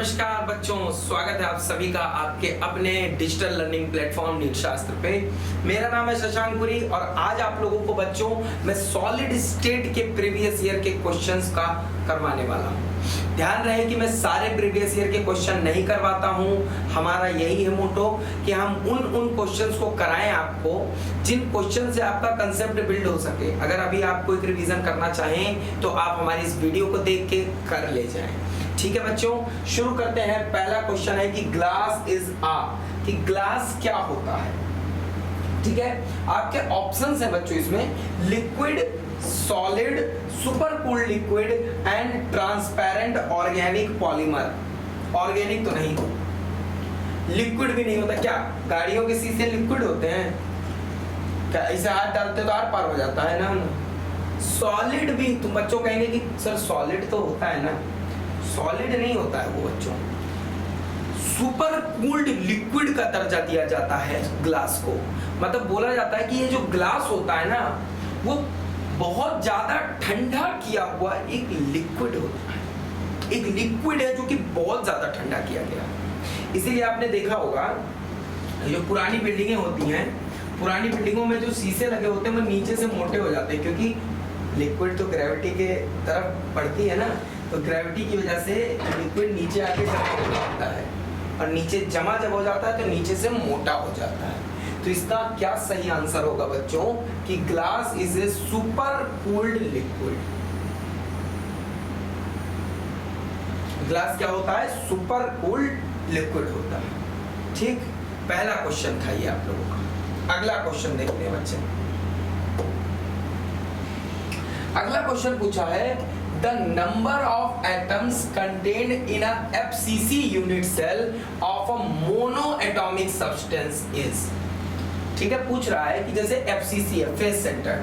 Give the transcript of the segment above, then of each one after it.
नमस्कार बच्चों, स्वागत है आप सभी का आपके अपने डिजिटल लर्निंग प्लेटफॉर्म नीट शास्त्र पे। मेरा नाम है शशांक पुरी और आज आप लोगों को बच्चों मैं सॉलिड स्टेट के प्रीवियस ईयर के क्वेश्चंस का करवाने वाला हूँ। ध्यान रहे कि मैं सारे प्रीवियस ईयर के क्वेश्चन नहीं करवाता हूँ। हमारा यही है मोटो कि हम उन क्वेश्चंस को कराएं आपको जिन क्वेश्चन से आपका कंसेप्ट बिल्ड हो सके। अगर अभी आप कोई रिवीजन करना चाहें तो आप हमारी इस वीडियो को देख के कर ले जाएं। ठीक है बच्चों, शुरू करते हैं। पहला क्वेश्चन है कि ग्लास इज कि ग्लास क्या होता है। ठीक है, आपके ऑप्शंस हैं बच्चों इसमें liquid, solid, super cooled liquid and transparent organic polymer. Organic तो नहीं, लिक्विड भी नहीं होता। क्या गाड़ियों के शीशे लिक्विड होते हैं? क्या इसे हाथ डालते तो आर पार हो जाता है ना। सॉलिड भी तुम बच्चों कहेंगे कि सर सॉलिड तो होता है ना, सॉलिड नहीं होता है वो बच्चों। सुपर कूल्ड लिक्विड का दर्जा दिया जाता है ग्लास को। मतलब बोला जाता है कि ये जो ग्लास होता है ना वो बहुत ज्यादा ठंडा किया हुआ एक लिक्विड होता है। एक लिक्विड है जो कि बहुत ज्यादा ठंडा किया गया। इसीलिए आपने देखा होगा जो पुरानी बिल्डिंगें होती हैं, पुरानी बिल्डिंगों में जो शीशे लगे होते हैं वो नीचे से मोटे हो जाते हैं, क्योंकि लिक्विड तो ग्रेविटी के तरफ पड़ती है ना, तो ग्रेविटी की वजह से लिक्विड नीचे आके जमा हो जाता है और नीचे जमा जब हो जाता है तो नीचे से मोटा हो जाता है। तो इसका क्या सही आंसर होगा बच्चों कि glass is a super cooled liquid. Glass क्या होता है? सुपर कूल्ड लिक्विड होता है। ठीक, पहला क्वेश्चन था ये आप लोगों का। अगला क्वेश्चन देखते हैं बच्चे। अगला क्वेश्चन पूछा है The number of atoms contained in a FCC unit cell of a monoatomic substance is। ठीक है, पूछ रहा है कि जैसे FCC है, फेस सेंटर,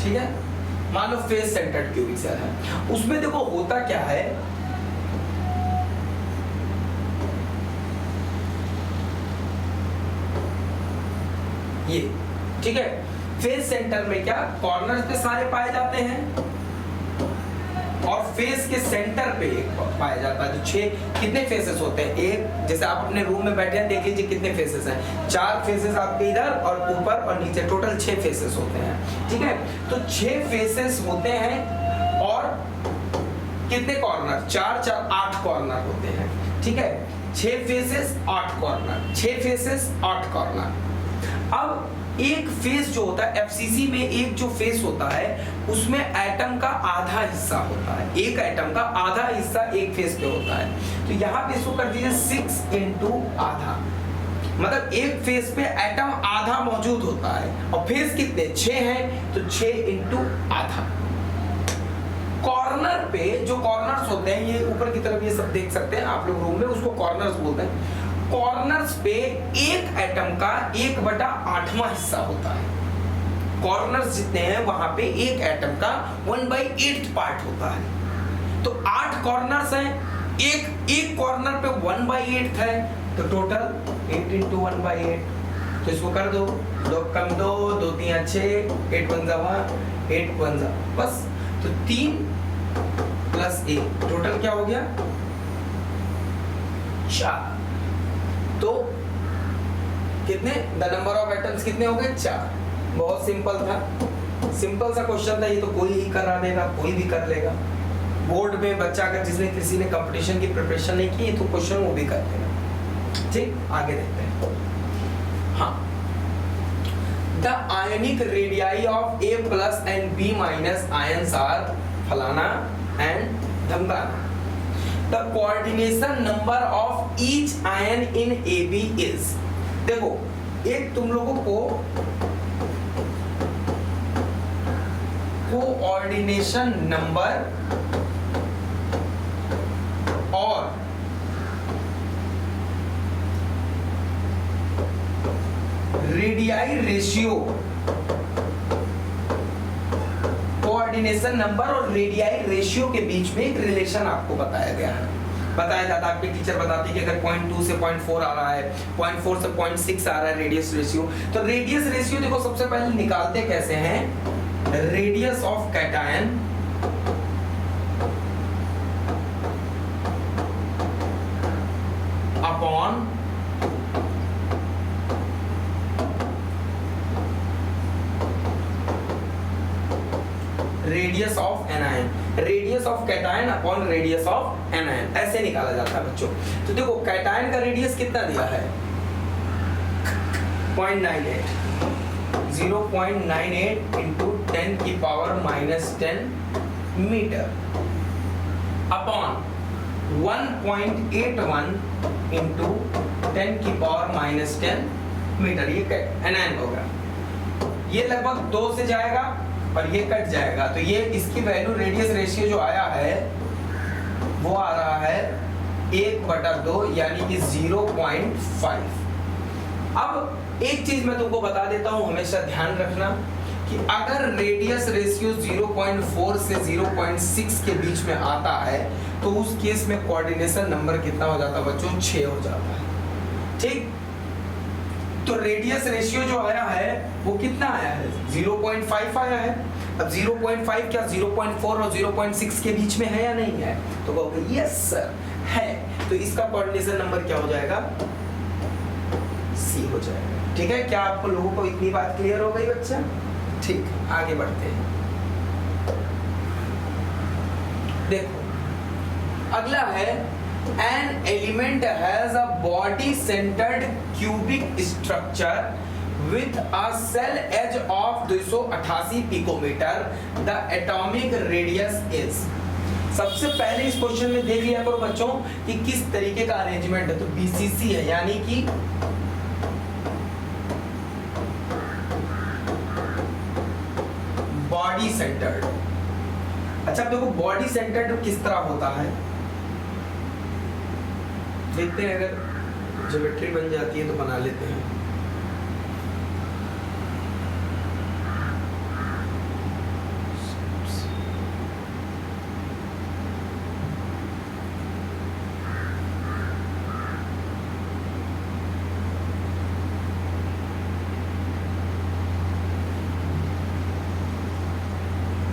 ठीक है, मान लो फेस सेंटर क्यूबिक सेल है। उसमें देखो होता क्या है, ये ठीक है, फेस सेंटर में क्या कॉर्नर्स पे सारे पाए जाते हैं और फेस के सेंटर पे एक पाया जाता है। जो 6 कितने फेसेस होते हैं? एक, जैसे आप अपने रूम में बैठे हैं, देख लीजिए कितने फेसेस हैं। 4 फेसेस आपके इधर और ऊपर और नीचे, टोटल 6 फेसेस होते हैं। ठीक है, तो 6 फेसेस होते हैं और कितने कॉर्नर? 4 4 8 कॉर्नर होते हैं। ठीक है, 6 फेसेस 8 कॉर्नर, 6 फेसेस 8 कॉर्नर। अब एक फेस जो होता है एफसीसी में, एक जो फेस होता है उसमें एटम का आधा हिस्सा होता है। एक एटम का आधा हिस्सा एक फेस पे होता है। तो यहाँ पे इसको कर दीजिए 6 इंटू आधा, मतलब एक फेस पे एटम आधा मौजूद होता है और फेस कितने? 6 हैं, तो 6 इंटू आधा। कॉर्नर पे जो कॉर्नर्स होते हैं, ये ऊपर की तरफ ये सब देख सकते हैं आप लोग रूम में, उसको कॉर्नर्स बोलते हैं। कॉर्नर्स पे एक एटम का 1/8वां हिस्सा होता है। कॉर्नर्स जितने हैं वहां पे एक एटम का 1/8 पार्ट होता है। तो 8 कॉर्नर्स हैं, एक कॉर्नर पे 1/8 है, तो टोटल 8 इंटू 1/8। तो इसको कर दो, 2 कम 2, 2 3 6, 8 1 1, 8 1 बस। तो 3 प्लस 1 टोटल क्या हो गया? 4। तो कितने? द नंबर ऑफ एटम्स कितने हो गए? 4। बहुत सिंपल था, सिंपल सा क्वेश्चन था। ये तो कोई ही करा देगा, कोई भी कर लेगा। बोर्ड में बच्चा अगर जिसने किसी ने कंपटीशन की प्रिपरेशन नहीं की तो क्वेश्चन वो भी कर देगा। ठीक, आगे देखते हैं। हाँ, the ionic radii of A+ and B- ions are फलाना एंड धमकाना। The coordination number of each ion in AB is। देखो, एक तुम लोगों को कोऑर्डिनेशन नंबर और रेडियाई रेशियो, कोऑर्डिनेशन नंबर और रेडियाई रेशियो के बीच में एक रिलेशन आपको बताया गया है। बताया जाता है, आपके टीचर बताते हैं कि अगर 0.2 से 0.4 आ रहा है, 0.4 से 0.6 आ रहा है रेडियस रेशियो, तो रेडियस रेशियो देखो सबसे पहले निकालते कैसे हैं, radius of cation upon radius of anion, radius of cation upon radius of anion, ऐसे निकाला जाता है बच्चों। तो देखो कैटायन का रेडियस कितना दिया है, 0.98, 0.98 इंटू 10 की पावर -10 मीटर अपॉन 1.81 इंटू 10 की पावर -10 मीटर, ये एनायन होगा। ये लगभग 2 से जाएगा और ये कट जाएगा, तो ये इसकी वैल्यू रेडियस रेशियो जो आया है वो आ रहा है 1/2 यानी कि 0.5। अब एक चीज मैं तुमको बता देता हूं, हमेशा ध्यान रखना कि अगर रेडियस रेशियो 0.4 से 0.6 के बीच में आता है तो उस केस में कोऑर्डिनेशन नंबर कितना हो जाता है बच्चों, 6 हो जाता है। ठीक, तो रेडियस रेशियो जो आया है वो कितना आया है, 0.5 आया है। अब 0.5 क्या 0.4 और 0.6 के बीच में है या नहीं है, तो कहोगे यस सर है, तो इसका कोऑर्डिनेशन नंबर क्या हो जाएगा, सी हो जाएगा। ठीक है, क्या आपको लोगों को इतनी बात क्लियर हो गई बच्चा? ठीक, आगे बढ़ते हैं। देखो अगला है, an element has a body centered cubic structure with a cell edge of 288 picometer, the atomic radius is। सबसे पहले इस क्वेश्चन में देख लिया करो बच्चों कि किस तरीके का अरेंजमेंट है, तो बीसीसी है यानी कि बॉडी सेंटर्ड। अच्छा देखो बॉडी सेंटर्ड किस तरह होता है, देखते हैं, अगर ज्योमेट्री बन जाती है तो बना लेते हैं।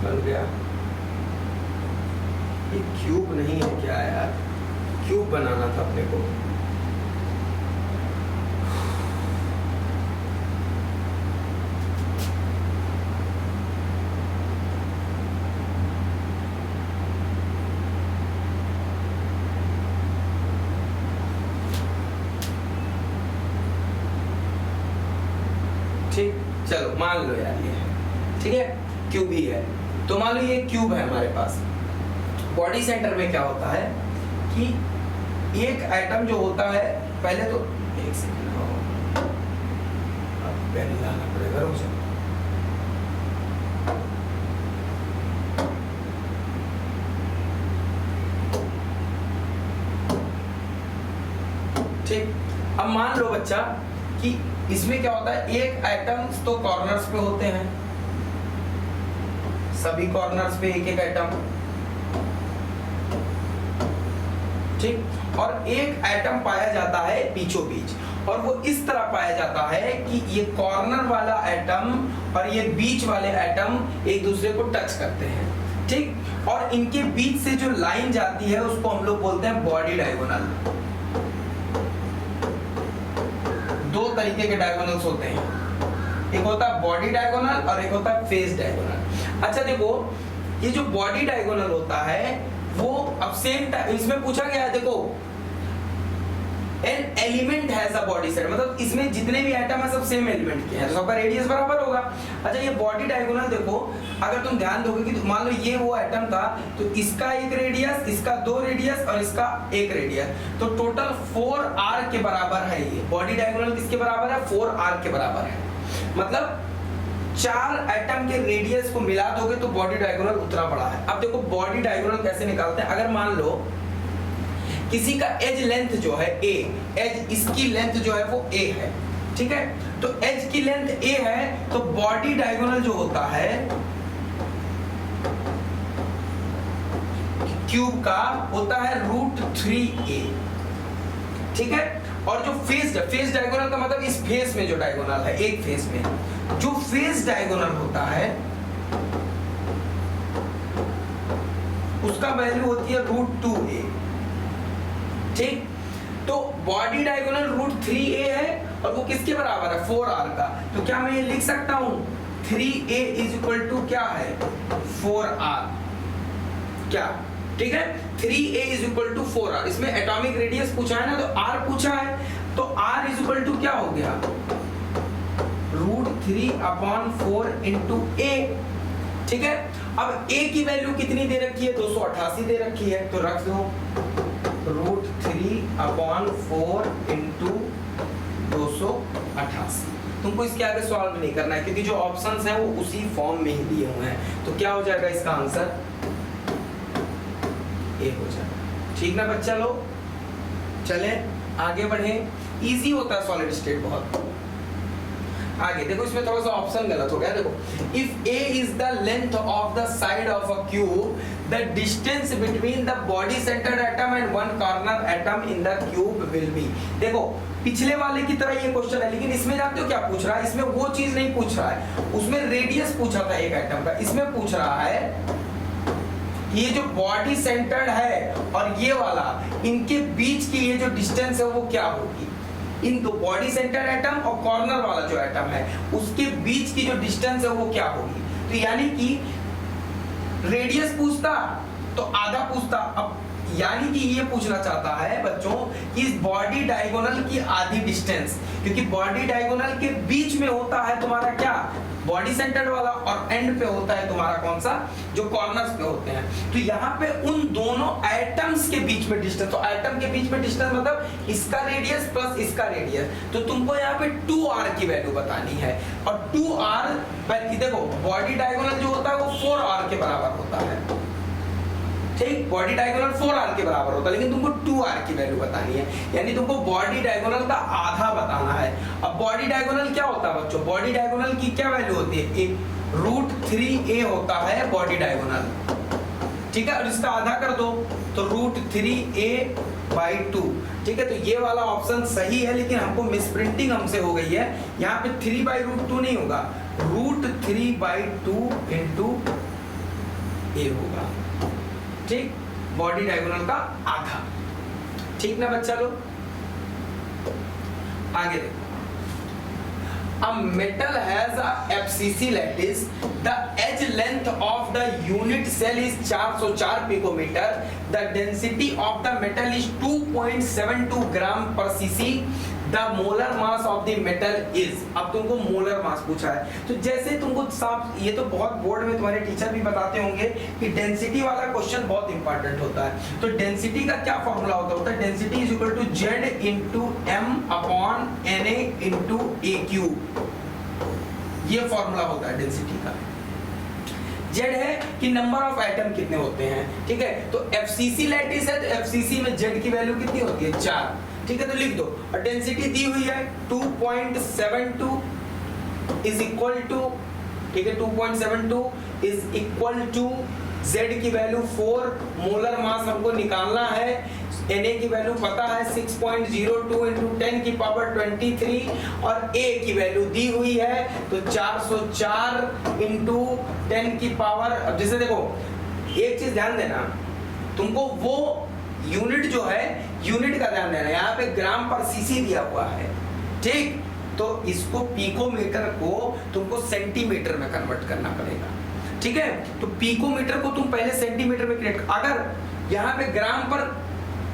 बन गया, ये क्यूब नहीं है क्या यार, क्यूब बनाना था अपने को। ठीक, चलो मान लो यार ये है, ठीक है, क्यूब ही है। तो मान लो ये क्यूब है हमारे पास। बॉडी सेंटर में क्या होता है कि एक एटम जो होता है, पहले तो एक सेकंड, अब पेन लाना पड़ेगा, रुक जाओ। ठीक, अब मान लो बच्चा कि इसमें क्या होता है, एक एटम्स तो कॉर्नर्स पे होते हैं, सभी कॉर्नर्स पे एक एक एटम, ठीक, और एक एटम पाया जाता है बीचों बीच, और वो इस तरह पाया जाता है कि ये कॉर्नर वाला एटम और ये बीच वाले एटम एक दूसरे को टच करते हैं, ठीक, और इनके बीच से जो लाइन जाती है उसको हम लोग बोलते हैं बॉडी डायगोनल। दो तरीके के डायगोनल्स होते हैं, एक होता है बॉडी डायगोनल और एक होता है फेस डायगोनल। अच्छा देखो, ये जो बॉडी डायगोनल होता है वो अब सेम इसमें पूछा गया है, देखो an element has a body set, मतलब इसमें जितने भी एटम है सब सेम एलिमेंट के हैं, तो सबका रेडियस बराबर होगा। अच्छा ये बॉडी डायगोनल देखो, अगर तुम ध्यान दोगे कि मान लो ये वो एटम था, तो इसका एक रेडियस, इसका 2 रेडियस और इसका 1 रेडियस, तो टोटल 4r के बराबर है। ये बॉडी डायगोनल किसके बराबर है, 4r के बराबर है। मतलब 4 एटम के रेडियस को मिला दोगे तो बॉडी डायगोनल उतना बड़ा है। अब देखो बॉडी डायगोनल कैसे निकालते हैं, अगर मान लो किसी का एज लेंथ जो है a, एज इसकी लेंथ जो है वो a है, ठीक है, तो एज की लेंथ a है, तो बॉडी डायगोनल जो होता है क्यूब का होता है √3a, ठीक है। और जो फेस डायगोनल का मतलब इस फेस में जो डायगोनल है, एक फेस में जो फेस डायगोनल होता है उसका वैल्यू होती है √2a, ठीक। तो बॉडी डायगोनल √3a है और वो किसके बराबर है, 4r का। तो क्या मैं ये लिख सकता हूं 3a = क्या है, 4r, क्या, ठीक है। 3a = 4r, इसमें एटॉमिक रेडियस पूछा है ना, तो r पूछा है, तो r = क्या हो गया, √3/4 × a, ठीक है। अब a की वैल्यू कितनी दे रखी है, 288 दे रखी है, तो रख दो √3/4 × 288। तुमको इसके आगे सॉल्व नहीं करना है क्योंकि जो ऑप्शंस हैं वो उसी फॉर्म में ही दिए हुए हैं। तो क्या हो जाएगा इसका आंसर, ए हो जाएगा, ठीक ना बच्चा लोग। चले आगे बढ़े, इजी होता है सॉलिड स्टेट बहुत। आगे देखो, इसमें थोड़ा सा ऑप्शन गलत हो गया। देखो, if a is the length of the side of a cube, the distance between the body centred atom and one corner atom in the cube will be. देखो पिछले वाले की तरह ये क्वेश्चन है, लेकिन इसमें जानते हो क्या पूछ रहा है, इसमें वो चीज नहीं पूछ रहा है, उसमें रेडियस पूछा था एक एटम का, इसमें पूछ रहा है ये जो बॉडी सेंटर्ड है और ये वाला, इनके बीच की ये जो डिस्टेंस है वो क्या होगी। इन दो बॉडी सेंटर एटम और कॉर्नर वाला जो एटम है उसके बीच की जो डिस्टेंस है वो क्या होगी। तो यानी कि रेडियस पूछता तो आधा पूछता, अब यानी कि ये पूछना चाहता है बच्चों कि इस बॉडी डायगोनल की आधी डिस्टेंस, क्योंकि बॉडी डायगोनल के बीच में होता है तुम्हारा क्या, बॉडी सेंटर्ड वाला, और एंड पे होता है तुम्हारा कौन सा, जो कॉर्नर्स पे होते हैं। तो यहाँ पे उन दोनों एटम्स के बीच में डिस्टेंस, तो एटम के बीच में डिस्टेंस मतलब इसका रेडियस प्लस इसका रेडियस, तो तुमको यहाँ पे 2r की वैल्यू बतानी है। और 2r देखो बॉडी डायगोनल जो होता है वो 4r के बराबर होता है, ठीक। बॉडी डायगोनल 4r के बराबर होता है, लेकिन तुमको 2r की वैल्यू बतानी है, यानी तुमको बॉडी डायगोनल का आधा बताना है। अब बॉडी डायगोनल क्या होता है बच्चों, बॉडी डायगोनल की क्या वैल्यू होती है, √3a होता है बॉडी डायगोनल, ठीक है। और इसका आधा कर दो तो √3a/2, ठीक है। तो ये वाला ऑप्शन सही है, लेकिन हमको मिसप्रिंटिंग हमसे हो गई है, यहाँ पे 3/√2 नहीं होगा, √3/2 × a होगा, ठीक। बॉडी डायगोनल का आधा, ठीक ना बच्चा लोग। आगे देखो, a metal has a FCC lattice, the edge length of the unit cell is 404 picometer, the density of the metal is 2.72 gram per cc, the molar mass of the metal is। अब तुमको molar mass पूछा है, तो जैसे तुमको साफ, ये तो बहुत बोर्ड में तुम्हारे टीचर भी बताते होंगे कि डेंसिटी वाला क्वेश्चन बहुत इंपॉर्टेंट होता है। तो डेंसिटी का क्या फॉर्मूला होता है, density is equal to Z × m/Na × a³, ये फॉर्मूला होता है डेंसिटी का। Z है कि नंबर ऑफ एटम कितने होते हैं, ठीक है। तो FCC लैटिस है, तो FCC में Z की वैल्यू कितनी होती है, 4, ठीक है। तो लिख दो, और डेंसिटी दी हुई है 2.72 इज इक्वल टू, ठीक है, 2.72 इज इक्वल टू Z की वैल्यू 4, मोलर मास हमको निकालना है, Na की वैल्यू पता है 6.02 × 10⁻23, और A की वैल्यू दी हुई है तो 404 × 10⁻। अब जैसे देखो एक चीज ध्यान देना, तुमको वो यूनिट जो है, यूनिट का ध्यान देना, यहाँ पे ग्राम पर सीसी दिया हुआ है, ठीक। तो इसको पिकोमीटर को तुमको सेंटीमीटर में कन्वर्ट करना पड़ेगा, ठीक है। तो पिकोमीटर को तुम पहले सेंटीमीटर में क्रिएट, अगर यहाँ पे ग्राम पर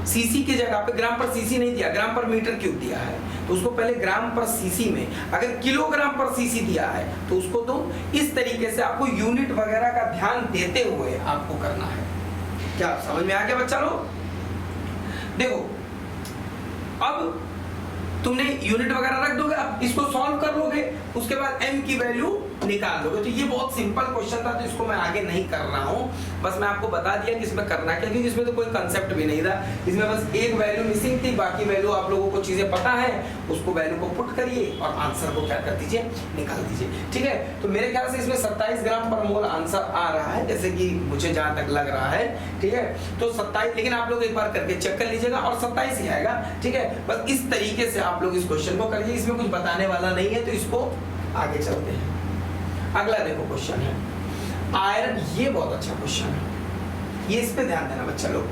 सीसी की जगह पे ग्राम पर सीसी नहीं दिया, ग्राम पर मीटर क्यूब दिया है, तो उसको पहले ग्राम पर सीसी में, अगर किलोग्राम पर सीसी दिया है तो उसको तुम इस तरीके से, आपको यूनिट वगैरह का ध्यान देते हुए आपको करना है। क्या समझ में आ गया बच्चा लोग। देखो अब तुमने यूनिट वगैरह रख दोगे, अब इसको सॉल्व कर लोगे, उसके बाद m की वैल्यू निकाल दोगे। तो ये बहुत सिंपल क्वेश्चन था, तो इसको मैं आगे नहीं कर रहा हूँ, बस मैं आपको बता दिया कि इसमें करना क्या, क्योंकि इसमें तो कोई कंसेप्ट भी नहीं था, इसमें बस एक वैल्यू मिसिंग थी, बाकी वैल्यू आप लोगों को चीजें पता है, उसको वैल्यू को पुट करिए और आंसर को क्या कर दीजिए, निकाल दीजिए। ठीक है, तो मेरे ख्याल से इसमें 27 ग्राम पर मोल आंसर आ रहा है, जैसे कि मुझे जहां तक लग रहा है। ठीक है, तो 27, लेकिन आप लोग एक बार करके चेक कर लीजिएगा और 27 ही आएगा। ठीक है, बस इस तरीके से आप लोग इस क्वेश्चन को करिए, इसमें कुछ बताने वाला नहीं है, तो इसको आगे चलते हैं। अगला देखो क्वेश्चन है आयरन, ये बहुत अच्छा क्वेश्चन है, ये इस पे ध्यान देना बच्चा लोग,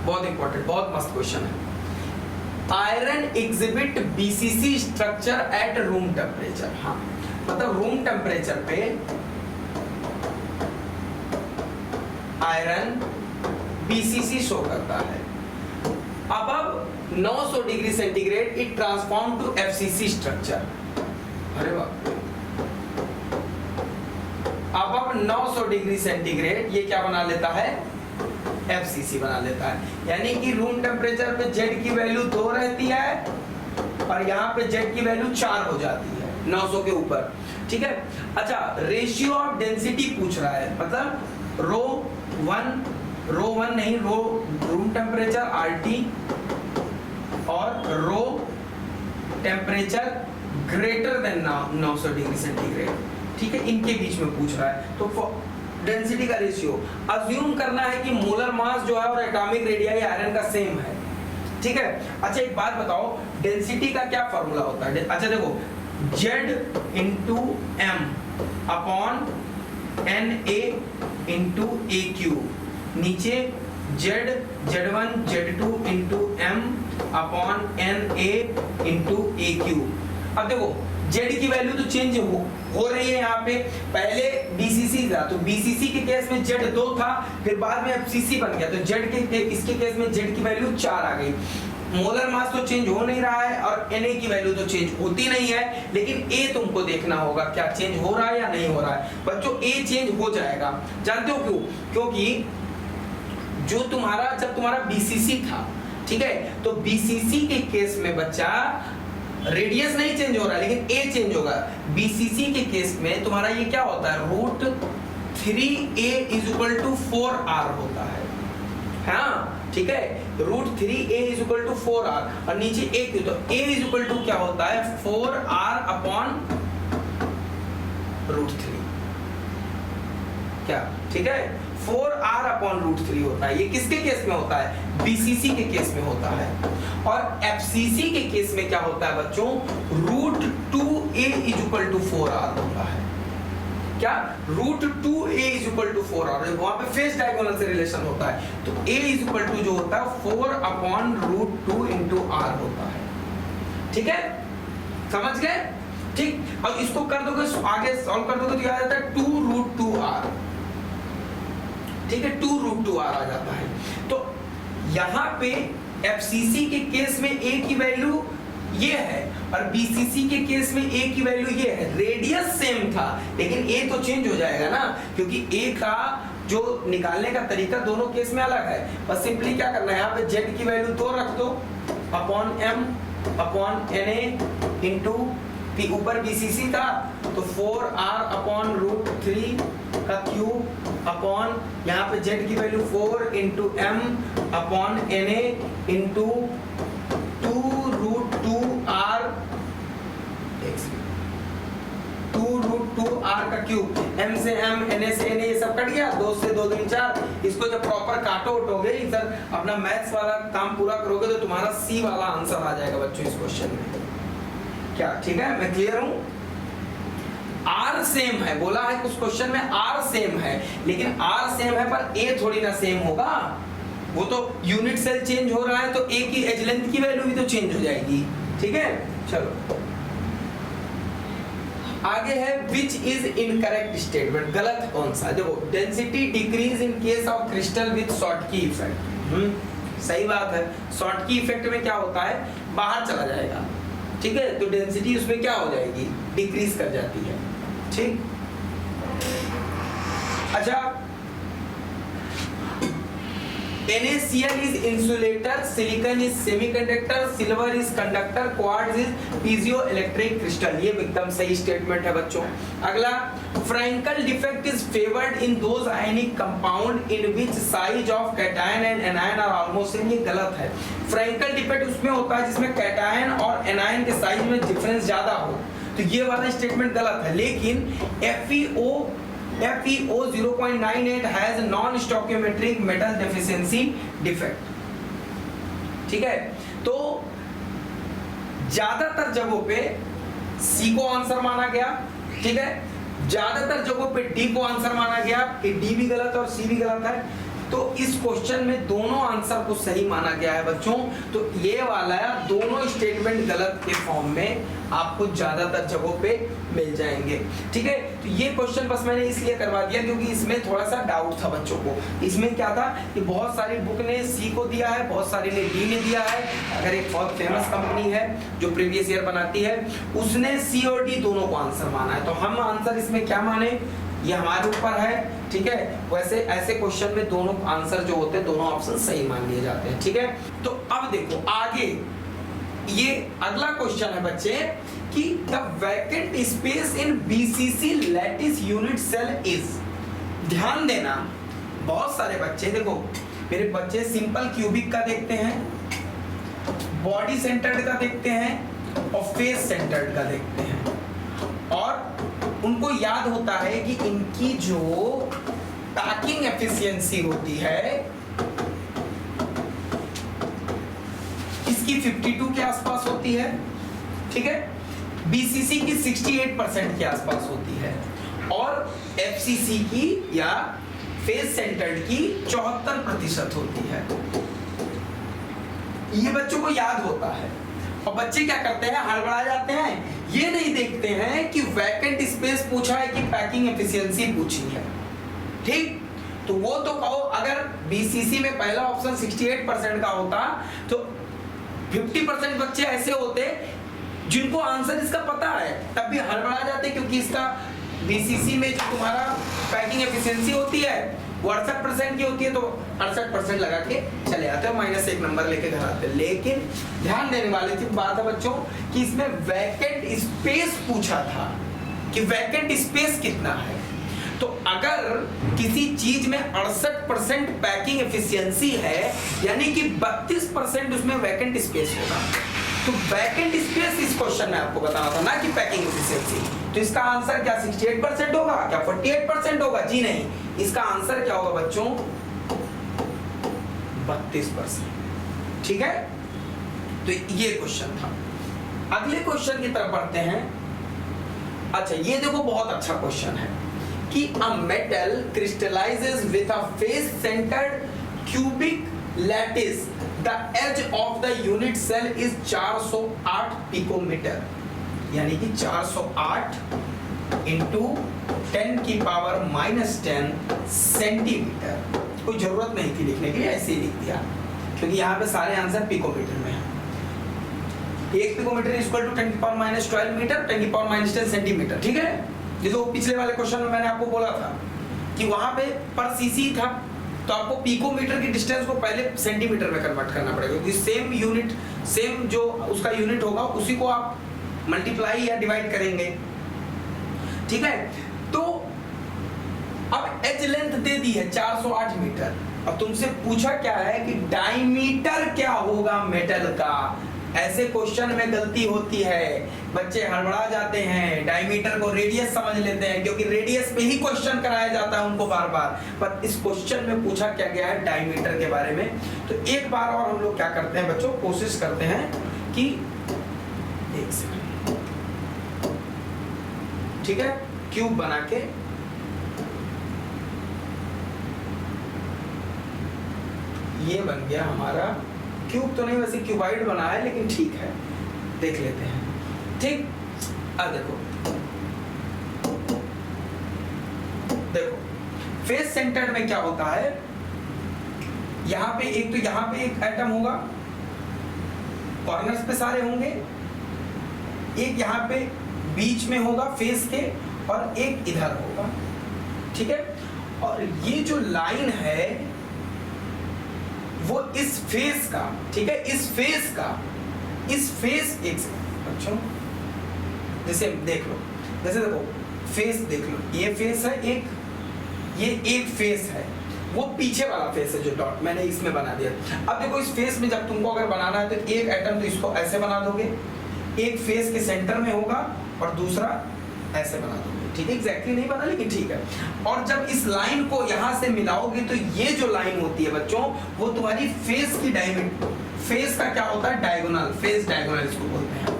बहुत इंपॉर्टेंट, बहुत मस्त क्वेश्चन है। Iron exhibit BCC structure at room temperature. हाँ, मतलब रूम टेम्परेचर पे आयरन बीसीसी शो करता है। अब 900 degree centigrade it transform to FCC structure. अरे वाह, अब 900 डिग्री सेंटीग्रेड ये क्या बना लेता है, एफसीसी बना लेता है, यानी कि रूम टेम्परेचर पे जेड की वैल्यू 2 रहती है और यहाँ पे जेड की वैल्यू 4 हो जाती है 900 के ऊपर। ठीक है, अच्छा, रेशियो ऑफ डेंसिटी पूछ रहा है, मतलब रो वन नहीं, रो रूम टेम्परेचर RT और रो temperature greater than 900 degree centigrade. ठीक है, इनके बीच में पूछ रहा है, तो डेंसिटी का रेशियो अज्यूम करना है कि मोलर मास जो है और एटॉमिक रेडियाई आयरन का सेम है। ठीक है, अच्छा एक बात बताओ, डेंसिटी का क्या फॉर्मूला होता है? अच्छा देखो, Z into M upon NA into AQ, नीचे Z1 Z2 into M upon NA into AQ। अब देखो जेड की वैल्यू तो चेंज हो रही है, यहाँ पे पहले बीसीसी था, तो बीसीसी के केस में जेड 2 था, फिर बाद में एफसीसी बन गया, तो जेड के इसके केस में जेड की वैल्यू 4 आ गई। मोलर मास तो चेंज हो नहीं रहा है और Na की वैल्यू तो चेंज होती नहीं है, लेकिन A तुमको देखना होगा क्या चेंज हो रहा है या नहीं हो रहा है। बच्चों A चेंज हो जाएगा, जानते हो क्यों? क्योंकि जो जब तुम्हारा बीसीसी था, ठीक है, तो बीसीसी के केस में बच्चा रेडियस नहीं चेंज हो रहा है, लेकिन A चेंज होगा। बीसीसी के केस में तुम्हारा ये क्या होता है, √3a = 4r होता है। हाँ, ठीक है, √3a = 4r और नीचे a क्यों, तो a = क्या होता है, 4r अपॉन √3। क्या, ठीक है, 4r अपॉन √3 होता है। ये किसके केस में होता है, बीसीसी के केस में होता है। और एफसीसी के केस में क्या होता है बच्चों, √2a = 4r होता है। क्या, √2a = 4r, वहां पे फेस डायगोनल से रिलेशन होता है, तो a जो होता है 4 अपॉन √2 × r होता है। ठीक है, समझ गए? ठीक, अब इसको कर दोगे, आगे सॉल्व कर दोगे तो क्या आ जाता है, 2√2r। ठीक है, 2√2r आ जाता है। तो यहाँ पे एफसीसी के केस में A की वैल्यू ये है और बीसीसी के केस में A की वैल्यू ये है। रेडियस सेम था, लेकिन A तो चेंज हो जाएगा ना, क्योंकि A का जो निकालने का तरीका दोनों केस में अलग है। बस सिंपली क्या करना है, यहाँ पे Z की वैल्यू 2 रख दो upon M upon Na into ऊपर बीसीसी था तो 4r अपॉन √3 का क्यूब अपॉन यहाँ पे Z की value 4 × M upon Na into 2√2r 2√2r का क्यूब। M से M, Na से Na, ये सब कट गया, 2 से 2 दूनी 4। इसको जब प्रॉपर काटो उठोगे, इधर अपना मैथ्स वाला काम पूरा करोगे तो तुम्हारा C वाला आंसर आ जाएगा बच्चों इस क्वेश्चन में। क्या, ठीक है, मैं क्लियर हूं? R सेम है, बोला है कुछ क्वेश्चन में R सेम है, लेकिन R सेम है पर A थोड़ी ना सेम होगा। वो तो यूनिट सेल चेंज हो रहा है तो A की एज लेंथ की वैल्यू भी तो चेंज हो जाएगी। ठीक है, चलो आगे है विच इज इनकरेक्ट स्टेटमेंट, गलत कौन सा। देखो, density decrease in case of crystal with Schottky effect. सही बात है, शॉर्टकी इफेक्ट में क्या होता है, बाहर चला जाएगा। ठीक है, तो डेंसिटी उसमें क्या हो जाएगी, डिक्रीज कर जाती है। ठीक, अच्छा NaCl is insulator, silicon is semiconductor, silver is conductor, quartz is piezoelectric crystal। ये एकदम सही स्टेटमेंट है बच्चों। अगला, Frankel defect is favored in those ionic compound in which size of cation and anion are almost same। ये गलत है। Frankel defect उसमें होता है जिसमें cation और anion के साइज में डिफरेंस ज्यादा हो, तो ये वाला स्टेटमेंट गलत है। लेकिन FeO 0.98 has non-stoichiometric metal deficiency defect। ठीक है, तो ज्यादातर जगहों पे सी को आंसर माना गया, ठीक है, ज्यादातर जगहों पे डी को आंसर माना गया कि डी भी गलत और सी भी गलत है। तो इस क्वेश्चन में दोनों आंसर को सही माना गया है बच्चों। तो ये वाला दोनों स्टेटमेंट गलत के फॉर्म में आपको ज्यादातर जगहों पे मिल जाएंगे। ठीक है, तो ये क्वेश्चन बस मैंने इसलिए करवा दिया क्योंकि इसमें थोड़ा सा डाउट था बच्चों को। इसमें क्या था कि बहुत सारी बुक ने सी को दिया है, बहुत सारी ने डी ने दिया है। अगर एक बहुत फेमस कंपनी है जो प्रीवियस ईयर बनाती है, उसने सी और डी दोनों को आंसर माना है। तो हम आंसर इसमें क्या माने, ये हमारे ऊपर है। ठीक है, वैसे ऐसे क्वेश्चन में दोनों आंसर जो होते हैं, दोनों ऑप्शन सही मान लिए जाते हैं। ठीक है, तो अब देखो आगे ये अगला क्वेश्चन है बच्चे कि the vacant space in BCC lattice unit cell is. ध्यान देना, बहुत सारे बच्चे, देखो मेरे बच्चे सिंपल क्यूबिक का देखते हैं, बॉडी सेंटर्ड का देखते हैं और फेस सेंटर्ड का देखते हैं, और उनको याद होता है कि इनकी जो पैकिंग एफिशिएंसी होती है इसकी 52 के आसपास होती है। ठीक है, बीसीसी की 68% के आसपास होती है और एफसीसी की या फेस सेंटर्ड की 74% होती है। ये बच्चों को याद होता है और बच्चे क्या करते हैं, हड़बड़ा जाते हैं, ये नहीं देखते हैं कि वैकेंट स्पेस पूछा है कि पैकिंग एफिशिएंसी पूछी है। ठीक, तो वो तो कहो, अगर बीसीसी में पहला ऑप्शन 68% का होता तो 50% बच्चे ऐसे होते जिनको आंसर इसका पता है, तब भी हड़बड़ा जाते क्योंकि इसका बीसीसी में जो तुम्हारा पैकिंग एफिशिएंसी होती है वो 68% की होती है, तो 68% लगा के चले आते हो, -1 नंबर लेके घर आते। लेकिन ध्यान देने वाली थी बात है बच्चों कि इसमें वैकेंट स्पेस पूछा था कि वैकेंट स्पेस कितना है। तो अगर किसी चीज में 68% पैकिंग एफिशिएंसी है, यानी कि 32% उसमें वैकेंट स्पेस होगा। तो वैकेंट स्पेस इस क्वेश्चन में आपको बताना था, ना कि पैकिंग एफिशिएंसी। तो इसका आंसर क्या 68% होगा, क्या 48% होगा? जी नहीं, इसका आंसर क्या होगा बच्चों, 32%। ठीक है, तो ये क्वेश्चन था। अगले क्वेश्चन की तरफ बढ़ते हैं। अच्छा, ये देखो बहुत अच्छा क्वेश्चन है कि a metal crystallizes with a face centred cubic lattice, the edge of the unit cell is 408 picometer, यानी कि 408 इंटू 10 की पावर -10 सेंटीमीटर। कोई जरूरत नहीं थी लिखने के लिए, ऐसे ही लिख दिया क्योंकि यहाँ पे सारे आंसर पिकोमीटर में है। 1 पिकोमीटर इक्वल टू 10 की पावर -12 मीटर, 10 की पावर -10 सेंटीमीटर। ठीक है, जो पिछले वाले क्वेश्चन में मैंने आपको बोला था कि वहां पे पर सीसी था, तो आपको पिकोमीटर की डिस्टेंस को पहले सेंटीमीटर में कन्वर्ट करना पड़ेगा क्योंकि सेम यूनिट, सेम जो उसका यूनिट होगा उसी को आप मल्टीप्लाई या डिवाइड करेंगे। ठीक है, तो अब एज लेंथ दे दी है 408 मीटर। अब तुमसे पूछा क्या है कि डायमीटर क्या होगा मेटल का। ऐसे क्वेश्चन में गलती होती है, बच्चे हड़बड़ा जाते हैं, डायमीटर को रेडियस समझ लेते हैं क्योंकि रेडियस पे ही क्वेश्चन कराया जाता है उनको बार बार। पर इस क्वेश्चन में पूछा क्या गया है डायमीटर के बारे में। तो एक बार और हम लोग क्या करते हैं बच्चों, कोशिश करते हैं कि एक सेकंड, ठीक है, क्यूब बना के ये बन गया हमारा क्यूब। तो नहीं, वैसे क्यूबाइड बना है लेकिन ठीक है, देख लेते हैं। ठीक, अब देखो फेस सेंटर्ड में क्या होता है, यहाँ पे एक, तो यहाँ पे एक एटम होगा, कॉर्नर्स पे सारे होंगे, एक यहाँ पे बीच में होगा फेस के और एक इधर होगा। ठीक है, और ये जो लाइन है वो इस फेस का, ठीक है, इस फेस एक सेकंड बच्चों, जैसे देख लो, जैसे देखो फेस देख लो, ये फेस है एक, ये एक फेस है, वो पीछे वाला फेस है जो डॉट मैंने इसमें बना दिया। अब देखो इस फेस में जब तुमको अगर बनाना है तो एक एटम तो इसको ऐसे बना दोगे, एक फेस के सेंटर में होगा और दूसरा ऐसे बना दोगे, ठीक है, एग्जैक्टली नहीं बना लेकिन ठीक है। और जब इस लाइन को यहां से मिलाओगे तो ये जो लाइन होती है बच्चों वो तुम्हारी फेस की डायमीटर, फेस का क्या होता है, डायगोनल, फेस डायगोनल इसको बोलते हैं।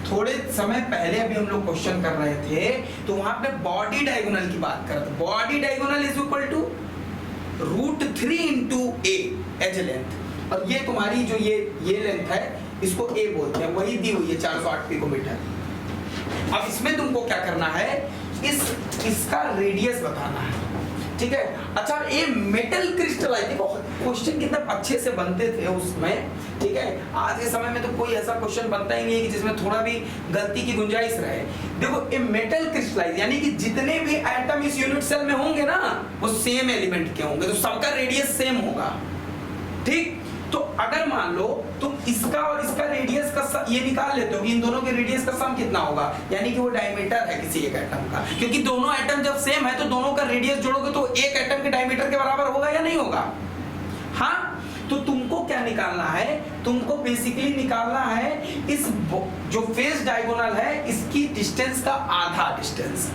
थोड़े समय पहले अभी हम लोग क्वेश्चन कर रहे थे तो वहां पे बॉडी डायगोनल की बात कर रहे थे। Body diagonal is equal to √3 into a edge length, और ये तुम्हारी जो ये लेंथ है इसको ए बोलते हैं, वही दी हुई है 408 पिकोमीटर। अब इसमें तुमको क्या करना है, इसका रेडियस बताना है, ठीक है। अच्छा ये मेटल क्रिस्टलाइज, देखो क्वेश्चन कितना अच्छे से बनते थे उसमें, ठीक है। आज के समय में तो कोई ऐसा क्वेश्चन बनता ही नहीं है कि जिसमें थोड़ा भी गलती की गुंजाइश रहे। देखो ये मेटल क्रिस्टलाइज यानी कि जितने भी एटम इस यूनिट सेल में होंगे ना वो सेम एलिमेंट के होंगे, तो सबका रेडियस सेम होगा, ठीक। तो अगर मान लो तुम इसका और इसका रेडियस का ये निकाल लेते हो कि इन दोनों के रेडियस का सम कितना होगा, यानी कि वो डायमीटर है किसी एक एटम का, क्योंकि दोनों एटम जब सेम है तो दोनों का रेडियस जोड़ोगे तो एक एटम के डायमीटर के बराबर होगा या नहीं होगा। हाँ, तो तुमको क्या निकालना है, तुमको बेसिकली निकालना है इस जो फेस डायगोनल है इसकी डिस्टेंस का आधा डिस्टेंस।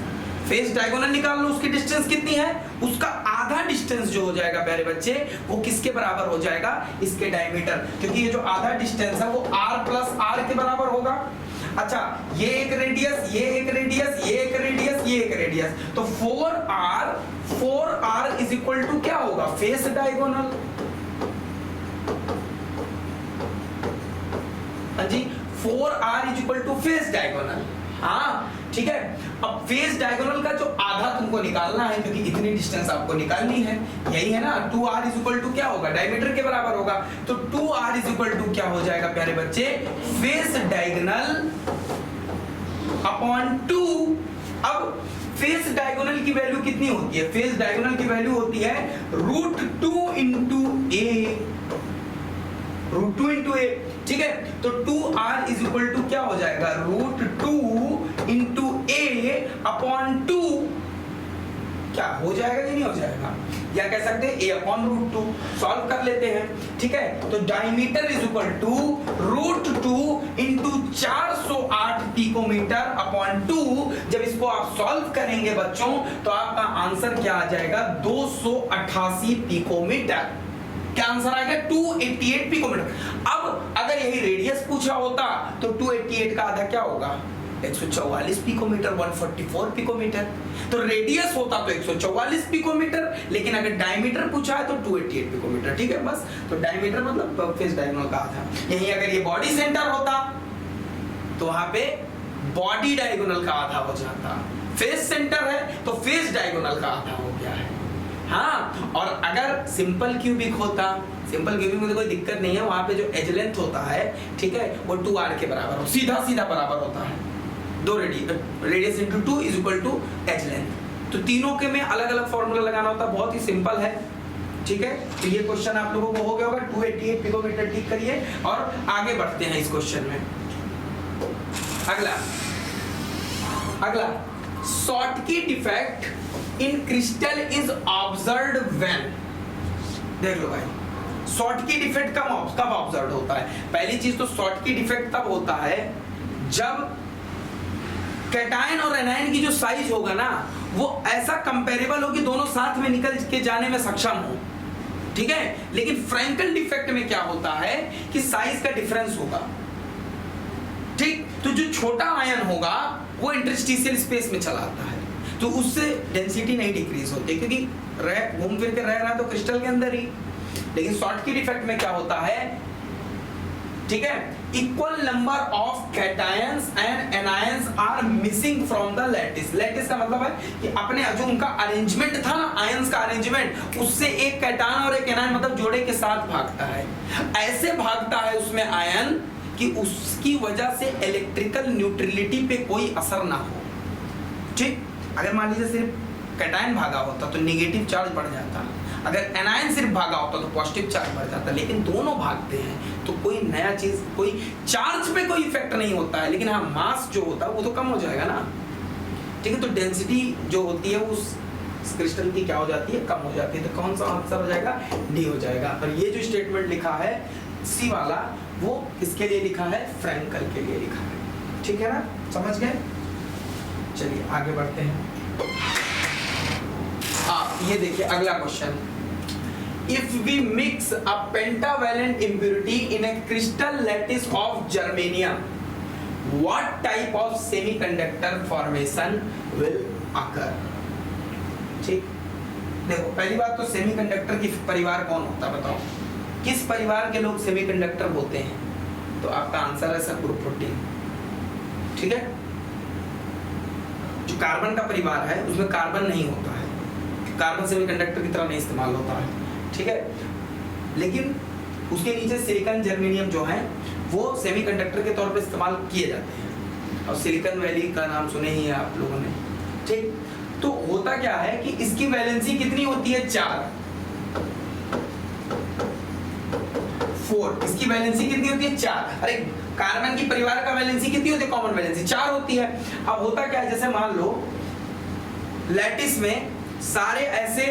फेस डायगोनल निकाल लो, उसकी डिस्टेंस कितनी है, उसका आधा डिस्टेंस जो हो जाएगा प्यारे बच्चे वो किसके बराबर हो जाएगा, इसके डायमीटर, क्योंकि ये जो आधा डिस्टेंस है वो r प्लस r के बराबर होगा। अच्छा ये एक रेडियस, ये एक रेडियस, ये एक रेडियस, ये एक रेडियस, तो 4r इज इक्वल टू क्या होगा, फेस डायगोनल। हाँ जी, 4r is equal to face diagonal. हाँ ठीक है। अब फेस डायगोनल का जो आधा तुमको निकालना है, क्योंकि इतनी डिस्टेंस आपको निकालनी है, यही है ना, 2r इज इक्वल टू क्या होगा, डायमीटर के बराबर होगा, तो 2r इज इक्वल टू क्या हो जाएगा प्यारे बच्चे, फेस डायगोनल अपॉन 2। अब फेस डायगोनल की वैल्यू कितनी होती है, फेस डायगोनल की वैल्यू होती है √2 इंटू ए, √2 इंटू ए, ठीक है। तो 2r इज इक्वल टू क्या हो जाएगा, √2 इंटू ए अपॉन 2, क्या हो जाएगा कि नहीं हो जाएगा, या कह सकते हैं a अपॉन √2। सॉल्व कर लेते हैं, ठीक है। तो diameter is equal to √2 into 408 picometer upon 2। जब इसको आप सॉल्व करेंगे बच्चों तो आपका आंसर क्या आ जाएगा, 288 पिकोमीटर। क्या आंसर आ गया, 288 पिकोमीटर। अब अगर यही रेडियस पूछा होता तो 288 का आधा क्या होगा, 144 पिकोमीटर, 144 पिकोमीटर। तो रेडियस होता तो 144 पिकोमीटर, लेकिन अगर डायमीटर पूछा है तो 288 पिकोमीटर, ठीक है। बस तो डायमीटर मतलब फेस डायगोनल का आधा। यही अगर ये बॉडी सेंटर होता तो वहां पे बॉडी डायगोनल का आधा हो जाता, फेस सेंटर है तो फेस डायगोनल का आधा हो गया है। हाँ, और अगर सिंपल क्यूबिक होता, सिंपल क्यूबिक में तो कोई दिक्कत नहीं है, वहां पे जो एज लेंथ होता है, ठीक है, वो 2r के बराबर हो, सीधा सीधा बराबर होता है, 2 radius into 2 is equal to edge length. तो तीनों के में अलग अलग फॉर्मूला लगाना होता है, बहुत ही सिंपल है, ठीक है। तो ये क्वेश्चन आप लोगों को हो गया होगा, 288 पिकोमीटर ठीक करिए और आगे बढ़ते हैं इस क्वेश्चन में। अगला Schottky defect in crystal is observed when. देख लो भाई, शॉर्टकी डिफेक्ट कब ऑब्जर्व होता है। पहली चीज तो शॉर्टकी डिफेक्ट तब होता है जब कैटायन और एनायन की जो साइज होगा ना वो ऐसा कंपेरेबल हो कि दोनों साथ में निकल के जाने में सक्षम हो, ठीक है। लेकिन फ्रैंकल डिफेक्ट में क्या होता है कि साइज का डिफरेंस होगा, ठीक। तो जो छोटा आयन होगा वो इंटरस्टिशियल स्पेस में चला आता है, तो उससे डेंसिटी नहीं डिक्रीज होती, क्योंकि घूम फिर के रह रहा है तो क्रिस्टल के अंदर ही। लेकिन शॉर्टकी डिफेक्ट में क्या होता है, ठीक है, equal number of cations and anions are missing from the lattice. Lattice का मतलब है कि अपने जो उनका अरेंजमेंट था ना, आयंस का अरेंजमेंट, उससे एक कैटायन और एक एनायन मतलब जोड़े के साथ भागता है, ऐसे भागता है उसमें आयन कि उसकी वजह से इलेक्ट्रिकल न्यूट्रलिटी पे कोई असर ना हो, ठीक। अगर मान लीजिए सिर्फ कैटायन भागा होता तो नेगेटिव चार्ज बढ़ जाता, अगर एनायन सिर्फ भागा होता तो पॉजिटिव चार्ज बढ़ जाता, लेकिन दोनों भागते हैं तो कोई नया चीज, कोई चार्ज पे कोई इफेक्ट नहीं होता है, लेकिन हाँ मास जो होता है वो तो कम हो जाएगा ना, ठीक है। तो डेंसिटी जो होती है उस क्रिस्टल की क्या हो जाती है, कम हो जाती है। तो कौन सा आंसर हो जाएगा, डी हो जाएगा। और ये जो स्टेटमेंट लिखा है सी वाला, वो किसके लिए लिखा है, फ्रैंकल के लिए लिखा है, ठीक है ना, समझ गए। चलिए आगे बढ़ते हैं। ये देखिए अगला question, if we mix a pentavalent impurity in a crystal lattice of germanium, what type of semiconductor formation will occur. ठीक, देखो पहली बात तो सेमीकंडक्टर की परिवार कौन होता है बताओ, किस परिवार के लोग सेमीकंडक्टर होते हैं, तो आपका आंसर है सब ग्रुप प्रोटीन, ठीक है। जो कार्बन का परिवार है उसमें कार्बन नहीं होता है, कार्बन सेमीकंडक्टर की तरह नहीं इस्तेमाल होता है, ठीक है। लेकिन उसके नीचे सिलिकॉन जर्मेनियम जो है वो सेमीकंडक्टर के तौर पर इस्तेमाल किए जाते हैं, और सिलिकॉन वैली का नाम सुने ही है आप लोगों ने, ठीक। तो होता क्या है कि इसकी वैलेंसी कितनी होती है, 4, इसकी वैलेंसी कितनी होती है, 4। अरे कार्बन की परिवार का वैलेंसी कितनी होती है, कॉमन वैलेंसी 4 होती है। अब होता क्या है, जैसे मान लो लैटिस में सारे ऐसे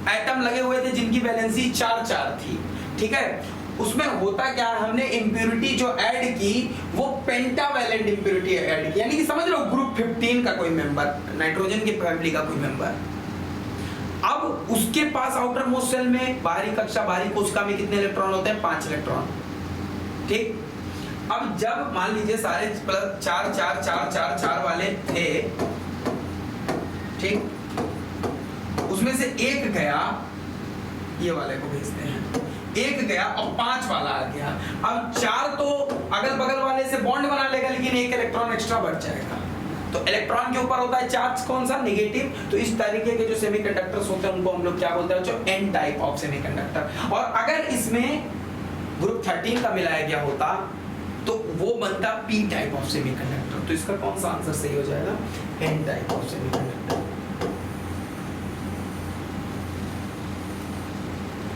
एटम लगे हुए थे जिनकी वैलेंसी 4 थी, ठीक है। उसमें होता क्या है, हमने इंप्योरिटी जो ऐड की वो पेंटावैलेंट इंप्योरिटी ऐड की, यानी कि समझ लो ग्रुप 15 का कोई मेंबर, नाइट्रोजन की फैमिली का कोई मेंबर। अब उसके पास आउटर मोस्ट सेल में बाहरी कक्षा, बाहरी कोशिका में कितने इलेक्ट्रॉन होते हैं, 5 इलेक्ट्रॉन, ठीक। अब जब मान लीजिए सारे प्लस 4 4 4 4 4 वाले थे, ठीक, उसमें से एक गया, ये वाले को भेजते हैं, एक गया और 5 वाला आ गया। अब 4 तो अगल बगल वाले से बॉन्ड बना लेगा, लेकिन एक इलेक्ट्रॉन एक्स्ट्रा बढ़ जाएगा। तो इलेक्ट्रॉन के ऊपर होता है चार्ज कौन सा, नेगेटिव। तो इस तरीके के जो सेमीकंडक्टर्स होते हैं उनको हम लोग क्या बोलते हैं, जो एन टाइप ऑफ सेमीकंडक्टर। और अगर इसमें ग्रुप 13 का मिलाया गया होता तो वो बनता पी टाइप ऑफ सेमीकंडक्टर। तो इसका कौन सा आंसर सही हो जाएगा, एन टाइप ऑफ सेमीकंडक्टर,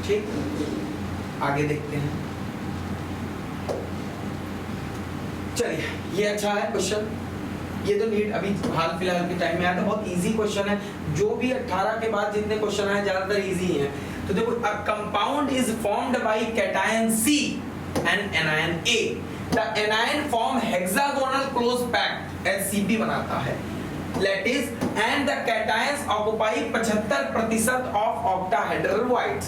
ठीक। आगे देखते हैं, चलिए ये अच्छा है क्वेश्चन, ये तो नीट अभी हाल फिलहाल के टाइम में आया था, बहुत इजी क्वेश्चन है। जो भी 18 के बाद जितने क्वेश्चन आए ज्यादातर इजी हैं। तो देखो, a compound is formed by cation C and anion A, the anion form hexagonal close packed HCP बनाता है lattice, and the cations occupy 75% of octahedral wides,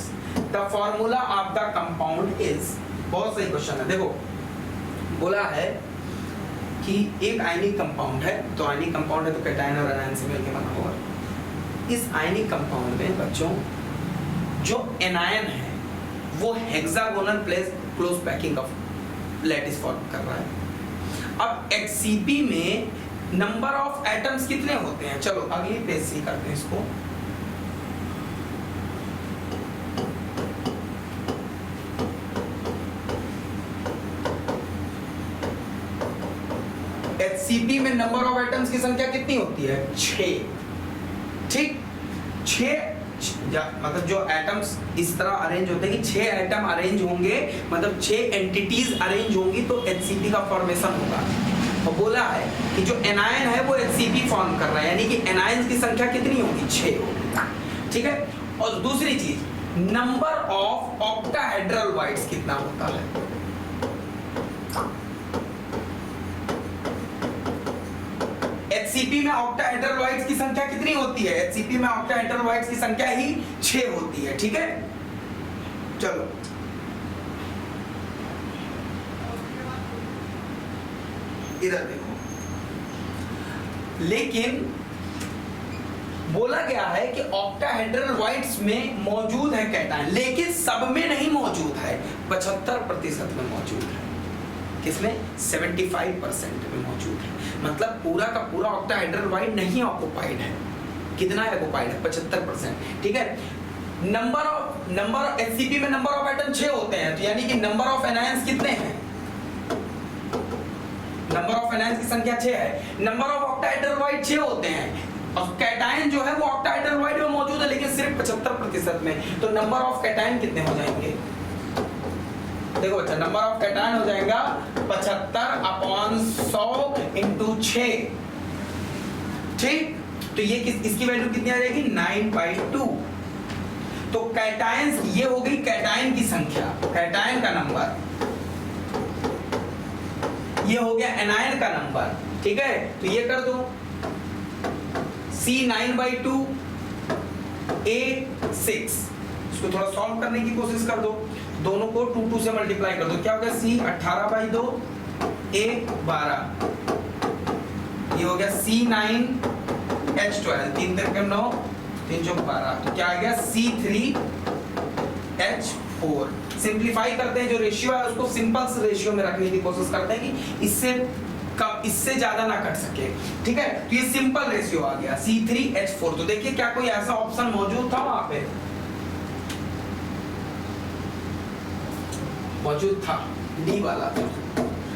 the formula of the compound is. बहुत सही question है। देखो बोला है कि एक आयनिक कंपाउंड है, तो आयनिक कंपाउंड है तो कैटायन और एनायन से मिलकर बना होगा। इस आयनिक कंपाउंड में बच्चों जो एनायन है वो hexagonal close packing of lattice form कर रहा है। अब HCP में नंबर ऑफ एटम्स कितने होते हैं, चलो अगली पेज से करते हैं इसको। HCP में नंबर ऑफ एटम्स की संख्या कितनी होती है, 6, ठीक। 6 मतलब जो एटम्स इस तरह अरेंज होते हैं कि 6 एटम अरेंज होंगे, मतलब 6 एंटिटीज अरेंज होंगी तो HCP का फॉर्मेशन होगा। और बोला है कि जो एनायन है वो HCP फॉर्म कर रहा है, यानी कि एनायंस की संख्या कितनी होगी, 6 होगी, ठीक है। और दूसरी चीज, नंबर ऑफ ऑक्टाहेड्रल वाइड्स कितना होता है, HCP में ऑक्टाहेड्रल वाइड्स की संख्या कितनी होती है, HCP में ऑक्टाहेड्रल वाइड्स की संख्या ही 6 होती है, ठीक है। चलो इधर देखो, लेकिन बोला गया है कि ऑक्टाहेड्रल वाइड्स में मौजूद है कैटायन, लेकिन सब में नहीं मौजूद है, 75% में मौजूद है। किसमें, 75% में मौजूद है। मतलब पूरा का पूरा ऑक्टाहेड्रल वाइड नहीं ऑक्युपाइड है। कितना ऑक्युपाइड है, 75%, ठीक है। नंबर ऑफ HCP में नंबर ऑफ एटम 6 होते हैं, तो यानी कि नंबर ऑफ एनायंस कितने हैं, नंबर ऑफ एनायंस की संख्या 6 है। नंबर ऑफ ऑक्टाहेड्रल वाइड 6 होते हैं, और कैटायन जो है वो ऑक्टाहेड्रल में मौजूद है लेकिन सिर्फ 75% में। तो नंबर ऑफ कैटायन कितने हो जाएंगे? देखो बच्चा, नंबर ऑफ कैटायन हो जाएगा 75/100 इंटू 6। ठीक, तो ये इसकी वैल्यू कितनी आ जाएगी? 9/2। तो कैटायंस, ये हो गई कैटायन की संख्या, कैटायन का नंबर। ये हो गया एनायन का नंबर। ठीक है, तो ये कर दो C 9/2 A 6। इसको थोड़ा सॉल्व करने की कोशिश कर दो, दोनों को 2 से मल्टीप्लाई कर दो। क्या होगा? C 18/2 A 12। ये हो गया C 9 H 12, 3 3 9 3 4 12। तो क्या आ गया? C 3 H 4। सिंप्लीफाई करते हैं, जो रेशियो है उसको सिंपल रेशियो में रखने की कोशिश करते हैं कि इससे ज्यादा ना कट सके। ठीक है, तो ये सिंपल रेशियो आ गया C3H4। तो देखिए क्या कोई ऐसा ऑप्शन मौजूद था वहां पे? मौजूद था, डी वाला था।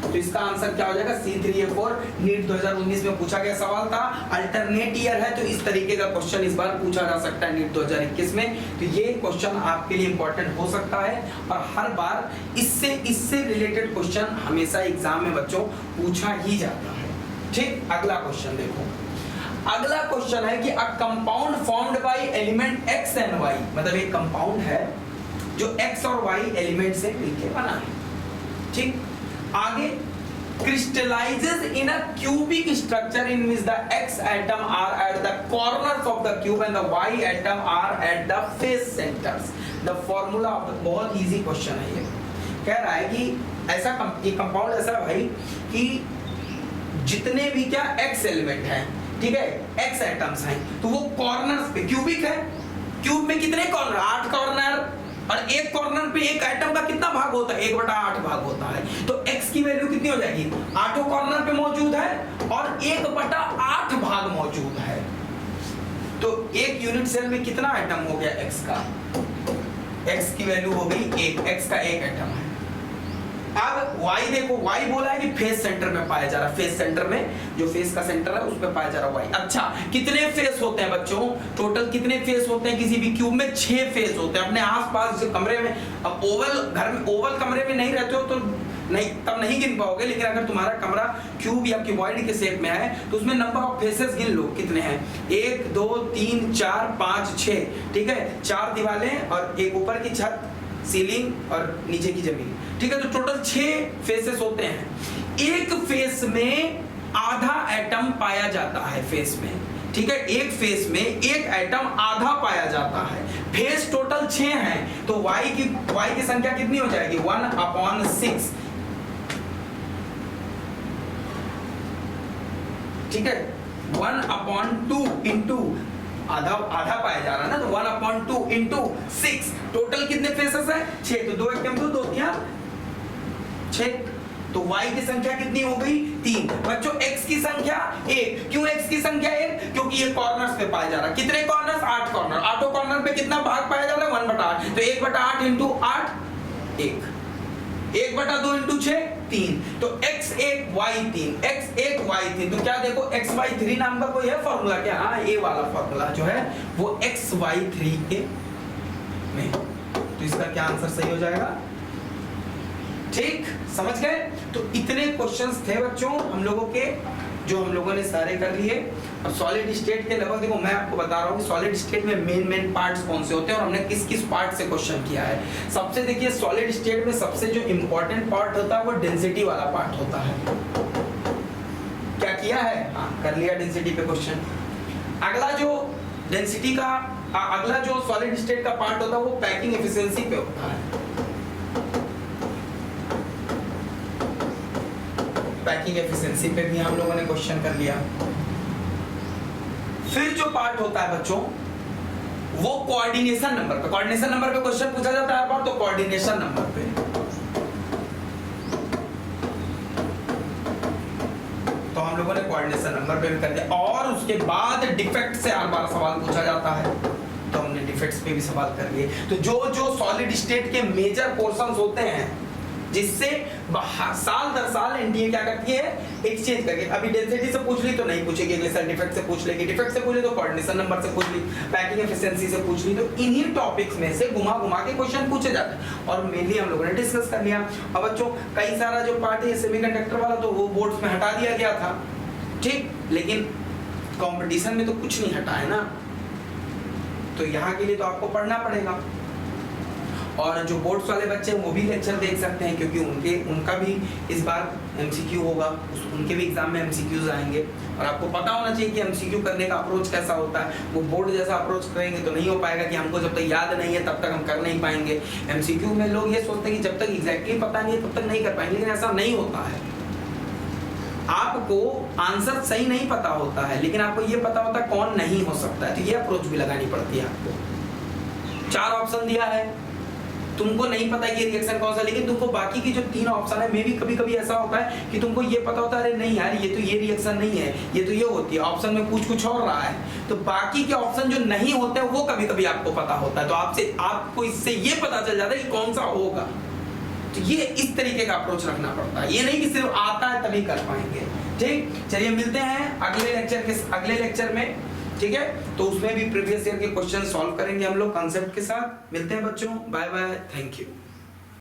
तो इसका आंसर क्या हो जाएगा? C3H4। नीट 2019 में पूछा गया सवाल था, अल्टरनेट ईयर है, तो इस तरीके का क्वेश्चन इस बार पूछा जा सकता है नीट 2021 में। तो ये क्वेश्चन आपके लिए इंपॉर्टेंट हो सकता है और हर बार इससे रिलेटेड क्वेश्चन हमेशा एग्जाम में बच्चों पूछा ही जाता है। ठीक, अगला क्वेश्चन देखो। अगला क्वेश्चन है कि a compound formed by element x and y, मतलब एक कंपाउंड है जो x और y एलिमेंट से मिलकर बना है। ठीक, आगे crystallizes in a cubic structure in which the x atom are at the corners of the cube and the y atom are at the face centers. The formula of the, बहुत easy question है ये। कह रहा है कि ऐसा ये compound ऐसा है भाई कि जितने भी क्या x एलिमेंट हैं, ठीक है, x एटम्स हैं, तो वो कॉर्नर्स पे, क्यूबिक है, क्यूब में कितने कॉर्नर? 8 कॉर्नर, और एक कॉर्नर पे एक एटम का कितना भाग होता है? 1/8 भाग होता है। तो x की वैल्यू कितनी हो जाएगी? 8 कॉर्नर पे मौजूद है और 1/8 भाग मौजूद है। तो एक यूनिट सेल में कितना एटम हो गया x का? x की वैल्यू हो गई 1, x का 1 एटम है। अब y देखो, y बोला है कि फेस सेंटर में पाया जा रहा है, फेस सेंटर में, जो फेस का सेंटर है उस पे पाया जा रहा है y। अच्छा, कितने फेस होते हैं बच्चों? टोटल कितने फेस होते हैं किसी भी क्यूब में? 6 फेस होते हैं। अपने आसपास जो कमरे में, अब ओवल घर में, ओवल कमरे में नहीं रहते हो तो नहीं, तब नहीं गिन पाओगे, लेकिन अगर तुम्हारा कमरा क्यूब या क्यूबॉइड के शेप में है तो उसमें नंबर ऑफ फेसेस गिन लो कितने हैं। 1 2 3 4 5 6। ठीक है, 4 दीवारें और एक ऊपर की छत, सीलिंग और नीचे की जमीन। ठीक है, तो टोटल 6 फेसेस होते हैं। एक फेस में आधा एटम पाया जाता है फेस में। ठीक है, एक फेस में एक एटम आधा पाया जाता है। फेस टोटल 6 हैं, तो y की संख्या कितनी हो जाएगी? 1/6। ठीक है, 1/2 इंटू आधा पाया जा रहा है ना, तो 1/2 इंटू 6। टोटल कितने फेसेस हैं? 6। तो 2 1 2 2 3 6। तो y की संख्या कितनी हो गई? 3। बच्चों x की संख्या 1। क्यों x की संख्या 1? क्योंकि ये कॉर्नर्स पे पाया जा रहा है। कितने कॉर्नर्स? 8 कॉर्नर। 8 कॉर्नर पे कितना भाग पाया जा रहा है? 1/8। तो 1/8 इंटू 8 1, 1/2 इंटू 6 3। तो x1 y3, x1 y3। तो क्या देखो, xy3 नाम का कोई है फॉर्मूला क्या? हाँ, ये वाला फॉर्मूला जो है वो xy3 के में। तो इसका क्या आंसर सही हो जाएगा? ठीक, समझ गए? तो इतने क्वेश्चंस थे बच्चों हम लोगों के, जो हम लोगों ने सारे कर लिए। अब सॉलिड स्टेट के लगभग देखो, मैं आपको बता रहा हूँ कि सॉलिड स्टेट में मेन पार्ट्स कौन से होते हैं और हमने किस किस पार्ट से क्वेश्चन किया है। सबसे देखिए, सॉलिड स्टेट में सबसे जो इंपॉर्टेंट पार्ट होता है वो डेंसिटी वाला पार्ट होता है। क्या किया है? हाँ, कर लिया डेंसिटी पे क्वेश्चन। अगला जो डेंसिटी का अगला जो सॉलिड स्टेट का पार्ट होता है वो पैकिंग एफिशिएंसी पे होता है। पैकिंग एफिशिएंसी पे भी हम लोगों ने क्वेश्चन कर लिया। फिर जो पार्ट होता है बच्चों वो कोऑर्डिनेशन नंबर पे, कोऑर्डिनेशन नंबर पे क्वेश्चन पूछा जाता है बार, तो कोऑर्डिनेशन नंबर पे। तो हम लोगों ने कोऑर्डिनेशन नंबर पे भी कर दिया। और उसके बाद डिफेक्ट से हर बार सवाल पूछा जाता है, तो हमने डिफेक्ट्स पे भी सवाल कर लिए। तो जो सॉलिड स्टेट के मेजर पोर्शंस होते हैं जिससे साल दर साल एनडीए क्या करती है, एक्सचेंज करके, अभी डेंसिटी से पूछ ली तो नहीं पूछेगी, ग्लिसरॉल डिफेक्ट से पूछ लेगी, डिफेक्ट से पूछ ली तो कोऑर्डिनेशन नंबर से पूछ ली, पैकिंग एफिशिएंसी से पूछ ली। तो इन्हीं टॉपिक्स में से घुमा घुमा के क्वेश्चन पूछे जाते हैं और मेनली हम लोगों ने डिस्कस कर लिया। अब बच्चों कई सारा जो पार्ट है सेमीकंडक्टर वाला तो वो बोर्ड्स में हटा दिया गया था, ठीक, लेकिन कंपटीशन में तो कुछ नहीं हटा है ना, तो यहाँ के लिए तो आपको पढ़ना पड़ेगा। और जो बोर्ड्स वाले बच्चे हैं वो भी लेक्चर देख सकते हैं, क्योंकि उनका भी इस बार एमसीक्यू होगा, उनके भी एग्जाम में एमसीक्यूज आएंगे और आपको पता होना चाहिए कि एमसीक्यू करने का अप्रोच कैसा होता है। वो बोर्ड जैसा अप्रोच करेंगे तो नहीं हो पाएगा कि हमको जब तक याद नहीं है तब तक हम कर नहीं पाएंगे। एमसीक्यू में लोग ये सोचते हैं कि जब तक एग्जैक्टली पता नहीं है तब तक नहीं कर पाएंगे, लेकिन ऐसा नहीं होता है। आपको आंसर सही नहीं पता होता है, लेकिन आपको ये पता होता है कौन नहीं हो सकता है, तो ये अप्रोच भी लगानी पड़ती है आपको। 4 ऑप्शन दिया है, तुमको नहीं पता कि ये रिएक्शन कौन सा, लेकिन तुमको बाकी की जो 3 ऑप्शन है, मे भी कभी कभी ऐसा होता है कि तुमको ये पता होता है, अरे नहीं यार ये तो ये रिएक्शन नहीं है, ये तो ये होती है, ऑप्शन में पूछ कुछ और रहा है, तो बाकी के ऑप्शन जो नहीं होते हैं वो कभी कभी आपको पता होता है, तो आपको इससे ये पता चल जाता है कि कौन सा होगा। तो ये इस तरीके का अप्रोच रखना पड़ता है, ये नहीं कि सिर्फ आता है तभी कर पाएंगे। ठीक, चलिए मिलते हैं अगले लेक्चर में, ठीक है, तो उसमें भी प्रीवियस ईयर के क्वेश्चन सॉल्व करेंगे हम लोग कंसेप्ट के साथ। मिलते हैं बच्चों, बाय बाय, थैंक यू।